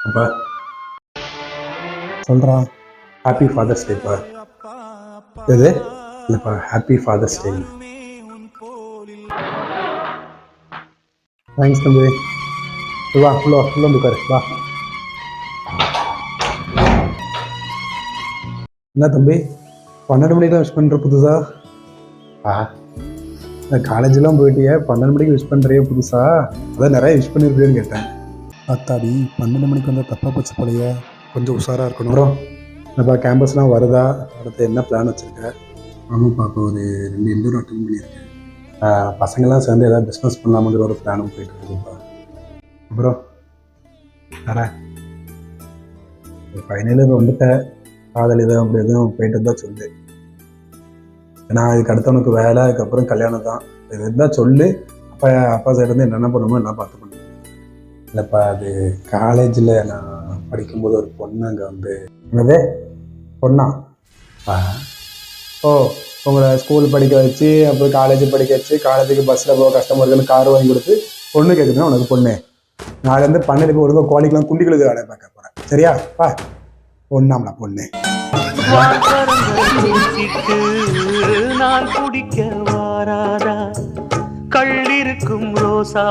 அப்பா சொல்கிறான் happy father's டேப்பா. எது இல்லைப்பா, ஹாப்பி ஃபாதர்ஸ் டே. தேங்க்ஸ் தம்பி. வா உள்ள உட்காரு வா. என்ன தம்பி 12 மணிக்கு தான் விஷ் பண்ணுற புதுசா? காலேஜெலாம் போயிட்டியே, 12 மணிக்கு விஷ் பண்ணுறியே புதுசா? அதான் நிறைய விஷ் பண்ணியிருப்பேன்னு கேட்டேன். அத்தாடி 12 மணிக்கு வந்தால் தப்பாக போச்சு போலையே, கொஞ்சம் உஷாராக இருக்கணும். அப்புறம் என்னப்பா கேம்பஸ்லாம் வருதா? அடுத்து என்ன பிளான் வச்சுருக்க? ஆமாப்பா, இப்போ ஒரு 2 இன்டர்வியூ அட்டென்ட் பண்ணியிருக்கேன். பசங்கள்லாம் சேர்ந்து ஏதாவது பிஸ்னஸ் பண்ணலாமுங்கிற ஒரு பிளானும் போயிட்டு இருக்குதுப்பா. அப்புறம் வரேன் ஃபைனல் இயர் வந்துட்டேன். காதல் எதுவும் அப்படி எதுவும் போயிட்டு தான் சொல்லு. ஏன்னா இதுக்கு அடுத்தவனுக்கு வேலை, அதுக்கப்புறம் கல்யாணம் தான். இது இருந்தால் சொல்லு. அப்பா சைடு என்னென்ன பண்ணணுமோ எல்லாம் பார்த்து பண்ணுவேன். இல்லைப்பா, அது காலேஜில் நான் படிக்கும்போது ஒரு பொண்ணு அங்கே வந்து என்னது பொண்ணா? ஓ, உங்களை ஸ்கூல் படிக்க வச்சு அப்புறம் காலேஜ் படிக்க வச்சு, காலேஜுக்கு பஸ்ஸில் போக கஷ்டமாக இருக்குன்னு கார் வாங்கி கொடுத்து பொண்ணு கேட்குதுன்னா உனக்கு பொண்ணு. நாலேருந்து 12 போய் ஒழுங்காக கோழிக்கெலாம் குண்டிகளுக்கு வேலை பார்க்க போகிறேன். சரியா பா? பொண்ணாமல பொண்ணு. நான் குடிக்க வாராதா கள்ளிருக்கும் ரோசா